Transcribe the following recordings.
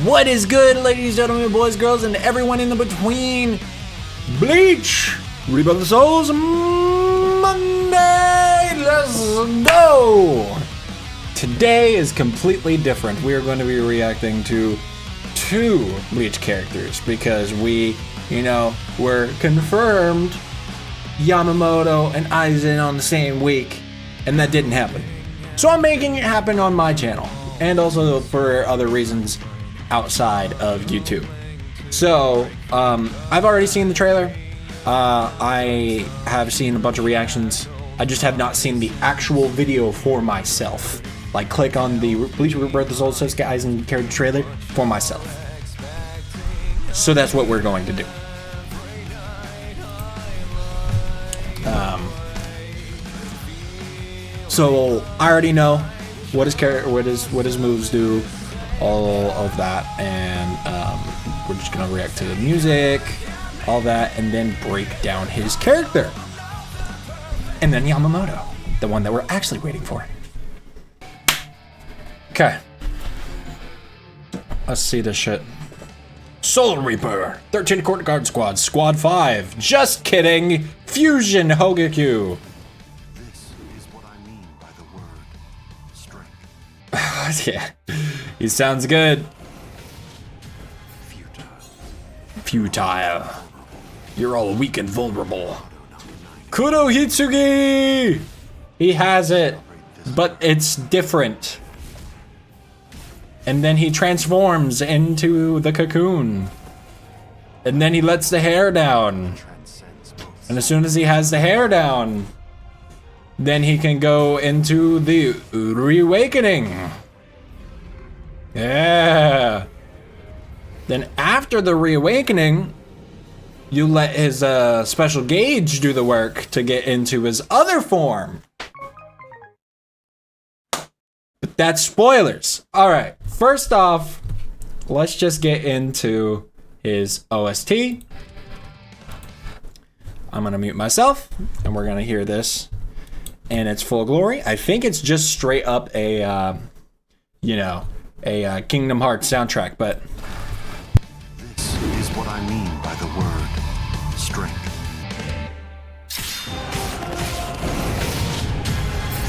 What is good, ladies, gentlemen, boys, girls, and everyone in the between? Bleach! Rebirth of the Souls Monday! Let's go! Today is completely different. We are going to be reacting to two Bleach characters because we, were confirmed Yamamoto and Aizen on the same week, and that didn't happen. So I'm making it happen on my channel, and also for other reasons outside of YouTube. So, I've already seen the trailer. I have seen a bunch of reactions. I just have not seen the actual video for myself. Like, click on the Bleach Rebirth of the Souls Sasuke Aizen character trailer for myself. So that's what we're going to do. So I already know what his moves do, all of that, and we're just gonna react to the music, all that, and then break down his character. And then Yamamoto, the one that we're actually waiting for. Okay. Let's see this shit. Soul Reaper, 13 Court Guard Squad, Squad 5. Just kidding. Fusion Hogekyu. This is what I mean by the word strength. Yeah, he sounds good. Futile. You're all weak and vulnerable. Kuro Hitsugi! He has it, but it's different. And then he transforms into the cocoon. And then he lets the hair down. And as soon as he has the hair down, then he can go into the reawakening. Yeah. Then after the reawakening, you let his special gauge do the work to get into his other form. But that's spoilers. All right, first off, let's just get into his OST. I'm gonna mute myself and we're gonna hear this in its full glory. I think it's just straight up a, Kingdom Hearts soundtrack, but. This is what I mean by the word strength.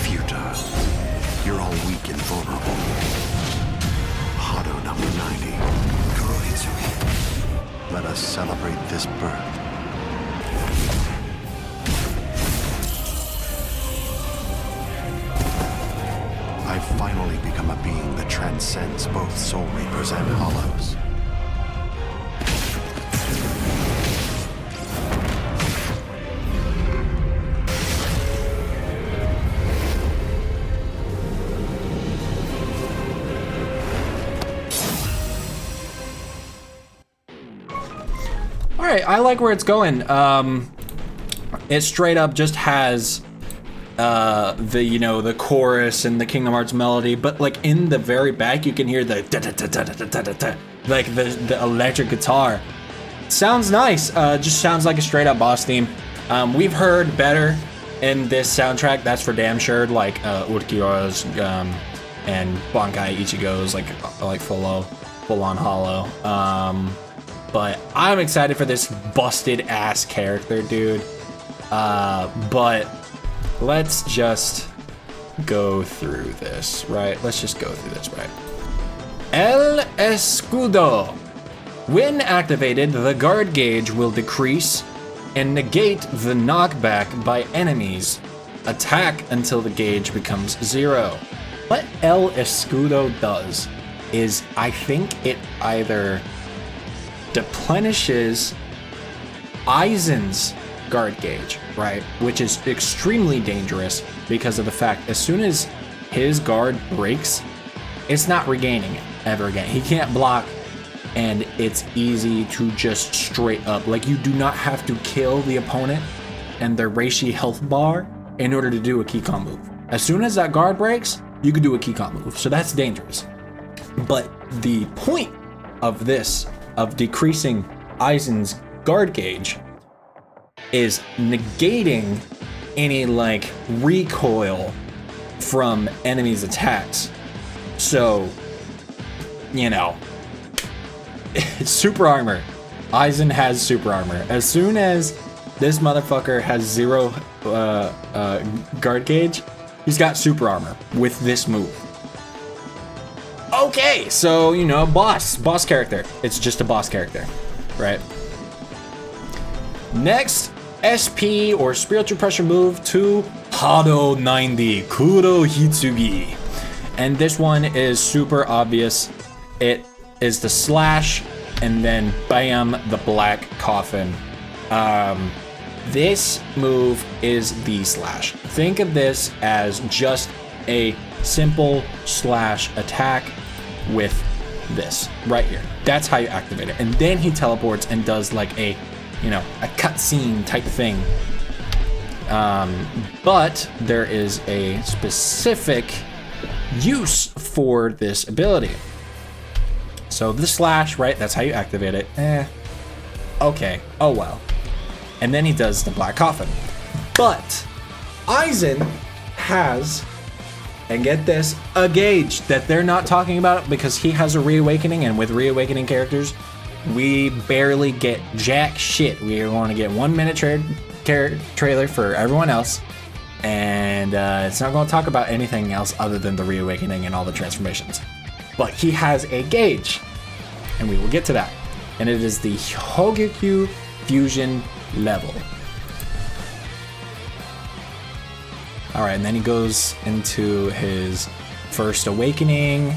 Futile. You're all weak and vulnerable. Hado number 90. Kurohitsuki. Let us celebrate this birth. I've finally become a being that transcends both Soul Reapers and Hollows. All right, I like where it's going. It straight up just has the chorus and the Kingdom Hearts melody, but like in the very back you can hear the like the electric guitar. Sounds nice. Just sounds like a straight up boss theme. We've heard better in this soundtrack, that's for damn sure, like Urkiura's and Bankai Ichigo's like full on hollow. But I'm excited for this busted ass character, dude. But let's just go through this, right? Let's just go through this, right? El Escudo. When activated, the guard gauge will decrease and negate the knockback by enemies. Attack until the gauge becomes 0. What El Escudo does is, I think it either deplenishes Aizen's guard gauge, right? Which is extremely dangerous because of the fact as soon as his guard breaks, it's not regaining it ever again. He can't block, and it's easy to just straight up, like, you do not have to kill the opponent and their Reishi health bar in order to do a Kikon move. As soon as that guard breaks, you can do a Kikon move, so that's dangerous. But the point of this, of decreasing Aizen's guard gauge, is negating any like recoil from enemies' attacks. So, super armor. Aizen has super armor. As soon as this motherfucker has 0 guard gauge, he's got super armor with this move. Okay, so, you know, boss character. It's just a boss character, right? Next, SP or spiritual pressure move to Hado 90 Kuro Hitsugi. And this one is super obvious. It is the slash and then bam, the black coffin. This move is the slash. Think of this as just a simple slash attack with this right here. That's how you activate it. And then he teleports and does like a, you know, a cutscene type thing. But there is a specific use for this ability. So the slash, right? That's how you activate it. Okay. Oh well. And then he does the black coffin. But Aizen has, and get this, a gauge that they're not talking about because he has a reawakening, and with reawakening characters, we barely get jack shit. We are going to get 1 minute trailer for everyone else, and it's not going to talk about anything else other than the reawakening and all the transformations. But he has a gauge, and we will get to that. And it is the Hogyoku Fusion level. All right, and then he goes into his first awakening,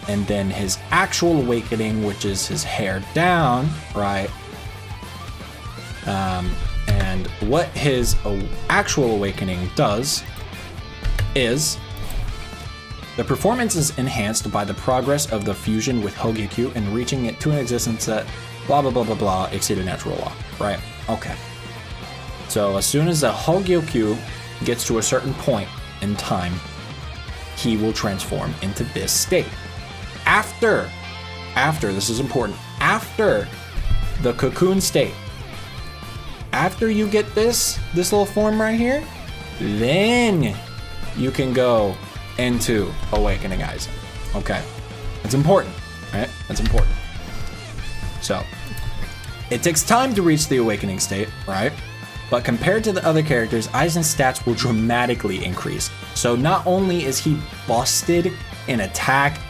and then his actual awakening, which is his hair down, right? And what his actual awakening does is the performance is enhanced by the progress of the fusion with Hogyoku and reaching it to an existence that blah blah blah blah blah exceeded natural law, right? Okay. So as soon as the Hogyoku gets to a certain point in time, he will transform into this state. After, this is important, after the cocoon state, after you get this little form right here, then you can go into Awakening Aizen. Okay, that's important, right? That's important. So, it takes time to reach the Awakening state, right? But compared to the other characters, Aizen's stats will dramatically increase. So not only is he busted in attack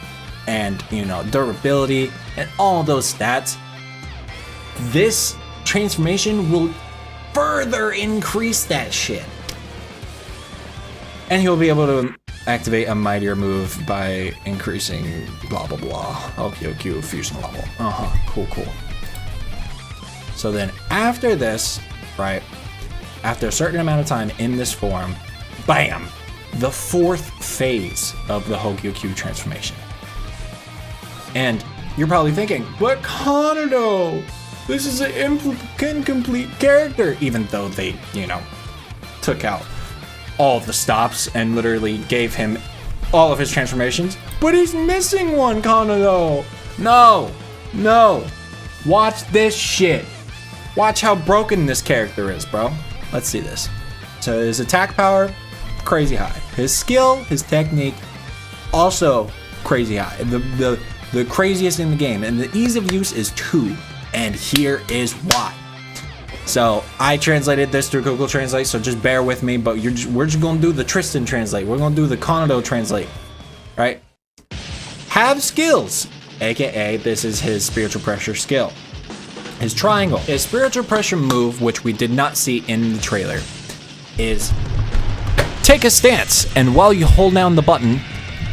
and, you know, durability and all those stats, this transformation will further increase that shit. And he'll be able to activate a mightier move by increasing blah blah blah Hogyoku fusion level. Cool. So then after this, right, after a certain amount of time in this form, bam, the fourth phase of the Hogyoku transformation. And you're probably thinking, but Kanado, this is an incomplete character, even though they, you know, took out all of the stops and literally gave him all of his transformations. But he's missing one, Kanado. No. Watch this shit. Watch how broken this character is, bro. Let's see this. So his attack power, crazy high. His skill, his technique, also crazy high. The craziest in the game. And the ease of use is 2. And here is why. So I translated this through Google Translate, so just bear with me. But we're just gonna do the Tristan translate. We're gonna do the Kanado translate, right? Have skills, aka this is his spiritual pressure skill. His triangle, his spiritual pressure move, which we did not see in the trailer, is take a stance, and while you hold down the button,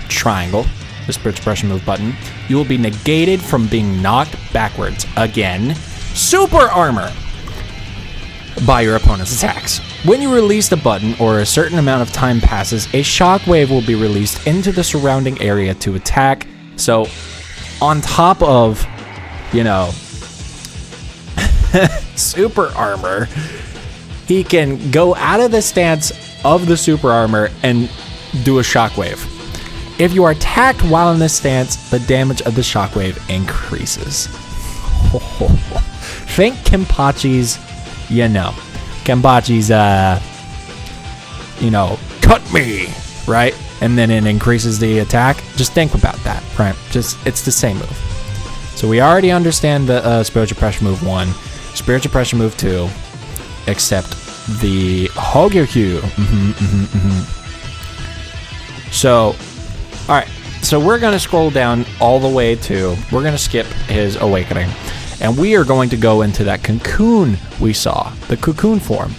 triangle, the spiritual pressure move button, you will be negated from being knocked backwards again. Super armor by your opponent's attacks. When you release the button or a certain amount of time passes, a shockwave will be released into the surrounding area to attack. So on top of, you know, super armor, he can go out of the stance of the super armor and do a shockwave. If you are attacked while in this stance, the damage of the shockwave increases. Think Kenpachi's, Kenpachi's, cut me, right? And then it increases the attack. Just think about that, right? It's the same move. So we already understand the spiritual pressure move 1, spiritual pressure move 2, except the Hogyokyu. So, alright, so we're going to scroll down all the way to, we're going to skip his awakening, and we are going to go into that cocoon we saw, the cocoon form.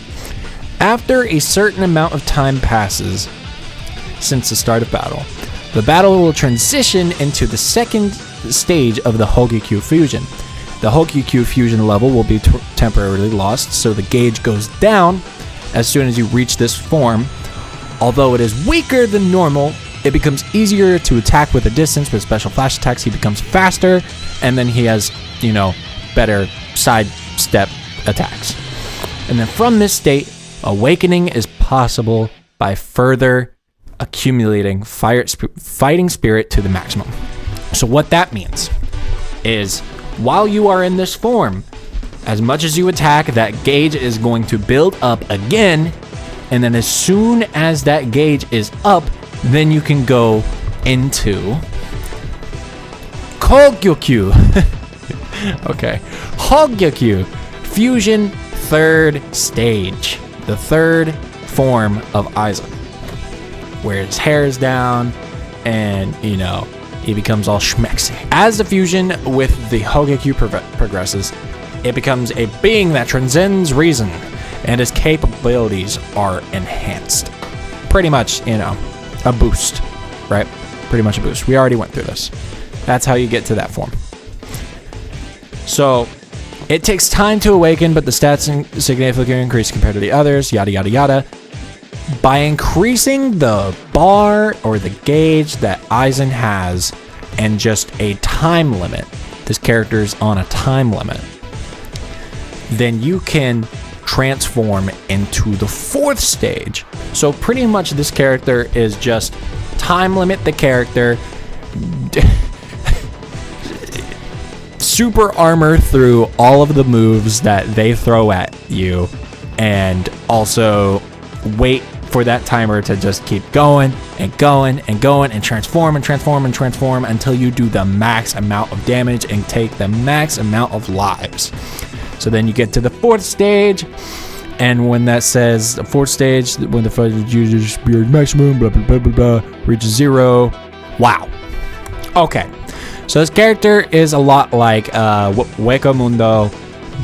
After a certain amount of time passes since the start of battle, the battle will transition into the second stage of the Hogyokyu fusion. The Hogyokyu fusion level will be temporarily lost, so the gauge goes down as soon as you reach this form. Although it is weaker than normal, it becomes easier to attack with a distance. With special flash attacks, he becomes faster, and then he has, you know, better side step attacks. And then from this state, awakening is possible by further accumulating fighting spirit to the maximum. So what that means is, while you are in this form, as much as you attack, that gauge is going to build up again, and then as soon as that gauge is up, then you can go into Hogyokyu. Okay, Hogyokyu fusion 3rd stage, the 3rd form of Aizen, where his hair is down and, you know, he becomes all schmexy. As the fusion with the Hogyokyu progresses, it becomes a being that transcends reason, and his capabilities are enhanced. Pretty much, you know, a boost, right? Pretty much a boost. We already went through this. That's how you get to that form. So, it takes time to awaken, but the stats significantly increase compared to the others, yada yada yada. By increasing the bar or the gauge that Aizen has and just a time limit, this character is on a time limit, then you can transform into the 4th stage. So pretty much this character is just time limit the character, super armor through all of the moves that they throw at you, and also wait for that timer to just keep going and going and going and transform and transform and transform until you do the max amount of damage and take the max amount of lives. So then you get to the 4th stage, and when that says the 4th stage, when the fighter uses spirit maximum, blah blah blah blah blah, reaches 0. Wow. Okay. So this character is a lot like Weko Mundo,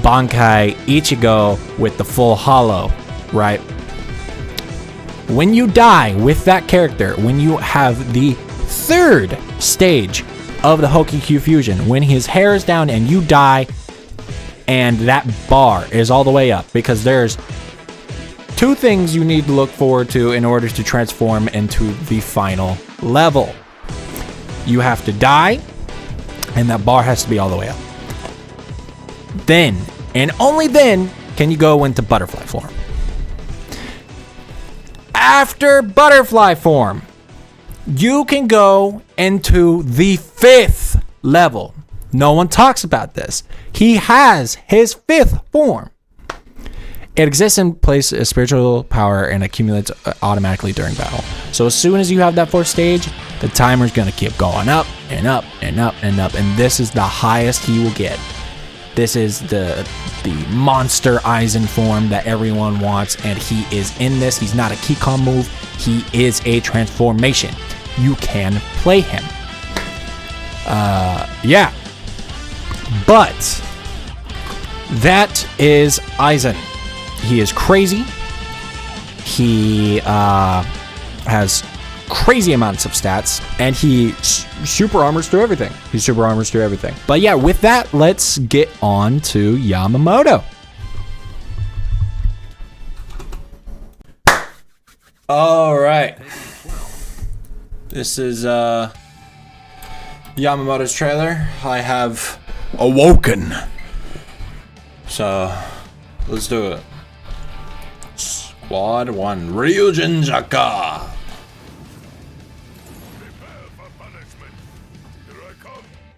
Bankai, Ichigo with the full hollow, right? When you die with that character, when you have the 3rd stage of the Hogyokyu fusion, when his hair is down and you die, and that bar is all the way up, because there's 2 things you need to look forward to in order to transform into the final level. You have to die, and that bar has to be all the way up. Then, and only then, can you go into butterfly form. After butterfly form, you can go into the 5th level. No one talks about this. He has his 5th form. It exists in place as spiritual power and accumulates automatically during battle. So as soon as you have that 4th stage, the timer's going to keep going up and up and up and up. And this is the highest he will get. This is the monster Aizen form that everyone wants, and he is in this. He's not a Keycom move. He is a transformation. You can play him. Yeah. But that is Aizen. He is crazy. He has crazy amounts of stats, and he super armors through everything. But yeah, with that, let's get on to Yamamoto. All right. This is Yamamoto's trailer. I have awoken. So, let's do it. Squad 1, Ryujin Jaka.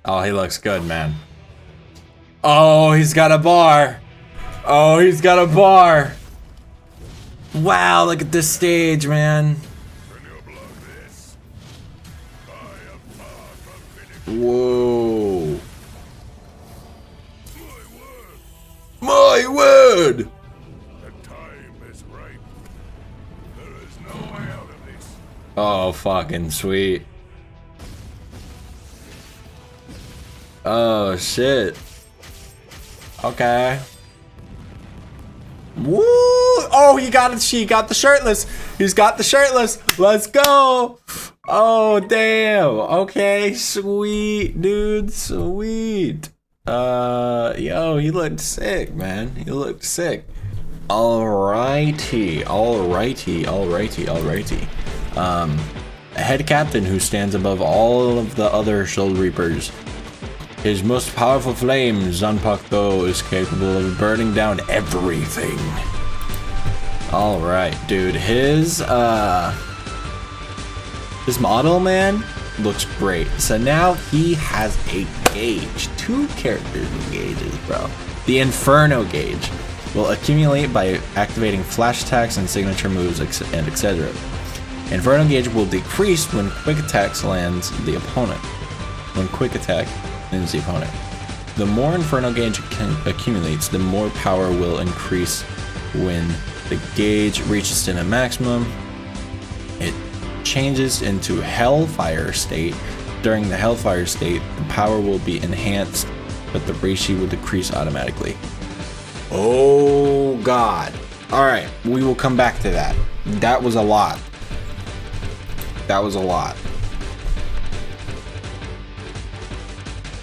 Oh, he looks good, man. Oh, he's got a bar. Wow, look at this stage, man. Whoa. Oh, fucking sweet. Oh, shit. Okay. Woo! Oh, he got it. She got the shirtless. He's got the shirtless. Let's go. Oh, damn. Okay, sweet, dude. Sweet. Yo, he looked sick, man. He looked sick. Alrighty. A head captain who stands above all of the other Soul Reapers. His most powerful flame, Zanpakuto, is capable of burning down everything. Alright, dude. His model, man, looks great. So now he has a gauge. 2 characters with gauges, bro. The Inferno gauge will accumulate by activating flash attacks and signature moves, and etc. Inferno gauge will decrease when quick attacks lands the opponent. The more Inferno gauge accumulates, the more power will increase. When the gauge reaches to a maximum, it changes into Hellfire state. During the Hellfire state, the power will be enhanced, but the ratio will decrease automatically. Oh god. Alright, we will come back to that. That was a lot.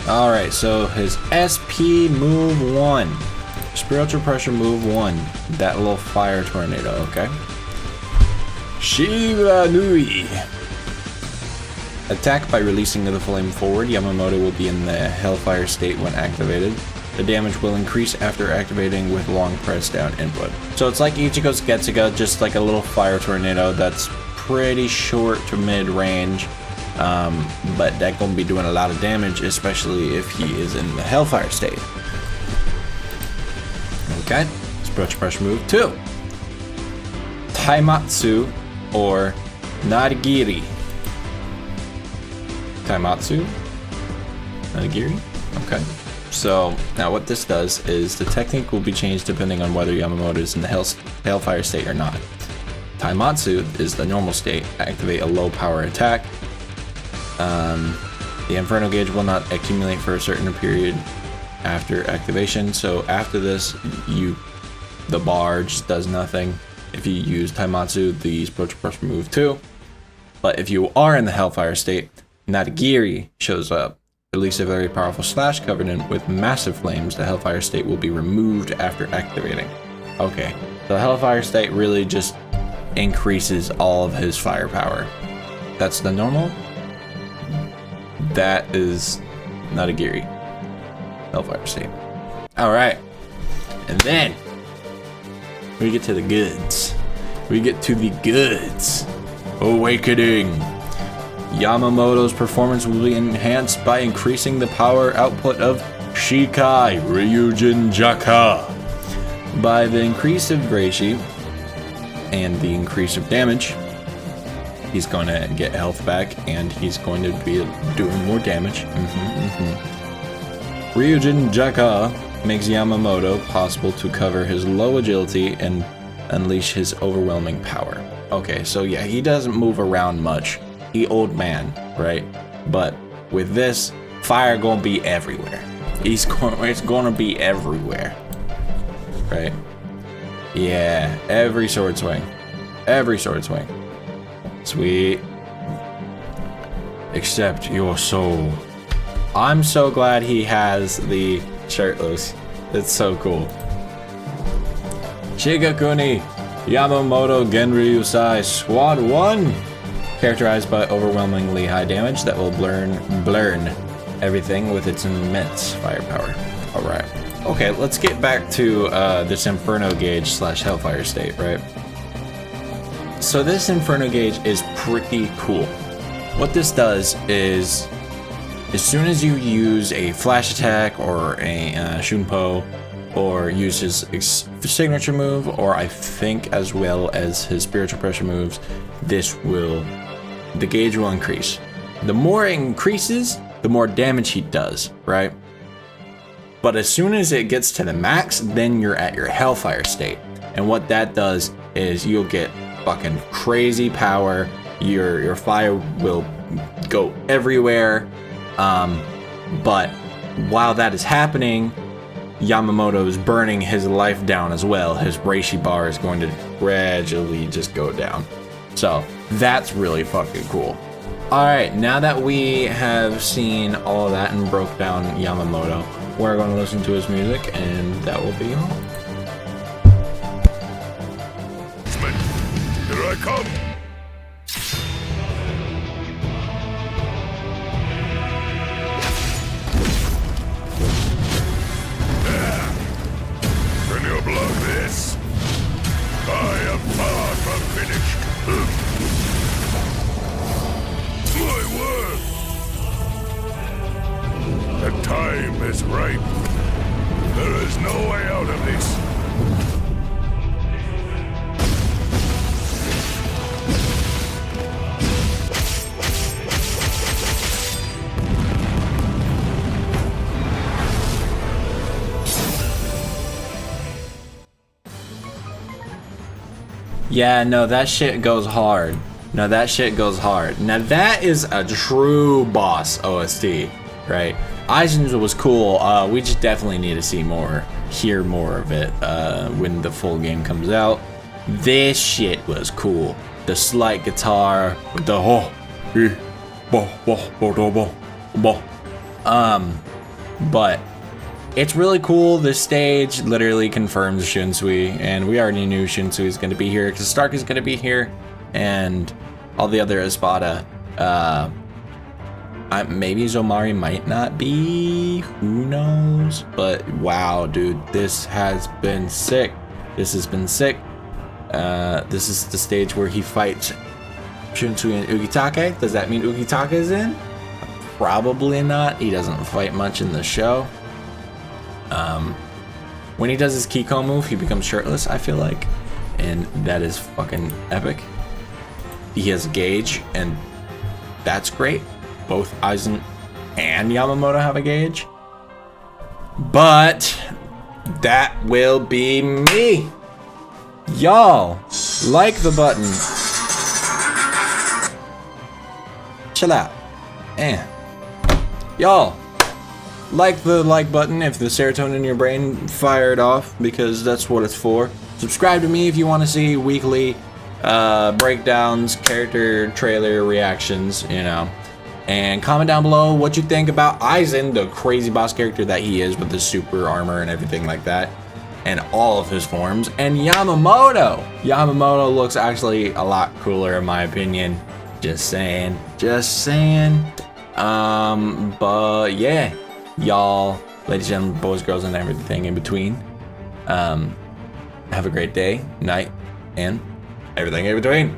Alright, so his SP move 1. Spiritual pressure move 1. That little fire tornado, okay? Shiva Nui. Attack by releasing the flame forward. Yamamoto will be in the Hellfire state when activated. The damage will increase after activating with long press down input. So it's like Ichigo's Getsuga, just like a little fire tornado that's pretty short to mid range. But that gonna be doing a lot of damage, especially if he is in the Hellfire state. Okay, spiritual pressure move 2. Taimatsu or Narigiri. Narigiri? Okay. So now what this does is the technique will be changed depending on whether Yamamoto is in the Hellfire state or not. Taimatsu is the normal state. Activate a low power attack. The Inferno gauge will not accumulate for a certain period after activation. So after this, the bar just does nothing. If you use Taimatsu, the spiritual pressure move 2. But if you are in the Hellfire state, Narigiri shows up. Release a very powerful slash covenant with massive flames. The Hellfire state will be removed after activating. Okay, so the Hellfire state really just increases all of his firepower. That's the normal. That is Narigiri. Hellfire state. Alright. And then we get to the goods. Awakening. Yamamoto's performance will be enhanced by increasing the power output of Shikai Ryujin Jaka. By the increase of Reishi and the increase of damage, he's going to get health back and he's going to be doing more damage. Ryujin Jaka makes Yamamoto possible to cover his low agility and unleash his overwhelming power. Okay, so yeah, he doesn't move around much. He old man, right? But with this, fire gonna be everywhere. It's gonna be everywhere, right? Yeah, every sword swing. Sweet. Accept your soul. I'm so glad he has the shirtless. It's so cool. Shigakuni Yamamoto Genryusai Squad 1. Characterized by overwhelmingly high damage that will blurn everything with its immense firepower. Alright. Okay, let's get back to this Inferno gauge / Hellfire state, right? So this Inferno gauge is pretty cool. What this does is, as soon as you use a flash attack or a Shunpo, or use his signature move, or I think as well as his spiritual pressure moves, the gauge will increase. The more it increases, the more damage he does, right? But as soon as it gets to the max, then you're at your Hellfire state. And what that does is you'll get fucking crazy power, Your fire will go everywhere. But while that is happening, Yamamoto is burning his life down as well. His Reishi bar is going to gradually just go down. So that's really fucking cool. All right, now that we have seen all of that and broke down Yamamoto, we're going to listen to his music, and that will be all. Here I come! Can you block this? I am far from finished. My word! The time is ripe. There is no way out of this. Yeah, no, that shit goes hard. No, that shit goes hard. Now that is a true boss OST, right? Aizen's was cool. We just definitely need to see more, hear more of it when the full game comes out. This shit was cool. The slight guitar with the but it's really cool. This stage literally confirms Shinsui, and we already knew Shinsui is going to be here because Stark is going to be here, and all the other Espada. Maybe Zomari might not be. Who knows? But wow, dude, this has been sick. This has been sick. This is the stage where he fights Shinsui and Ugitake. Does that mean Ugitake is in? Probably not. He doesn't fight much in the show. When he does his Kiko move, he becomes shirtless, I feel like. And that is fucking epic. He has a gauge, and that's great. Both Aizen and Yamamoto have a gauge. But that will be me. Y'all, like the button. Chill out. Y'all, like the like button if the serotonin in your brain fired off, because that's what it's for. Subscribe to me if you want to see weekly breakdowns, character trailer reactions, you know. And comment down below what you think about Aizen, the crazy boss character that he is with the super armor and everything like that, and all of his forms. And Yamamoto! Yamamoto looks actually a lot cooler in my opinion. Just saying. Just saying. But yeah. Y'all, ladies and gentlemen, boys, girls, and everything in between. Have a great day, night, and everything in between.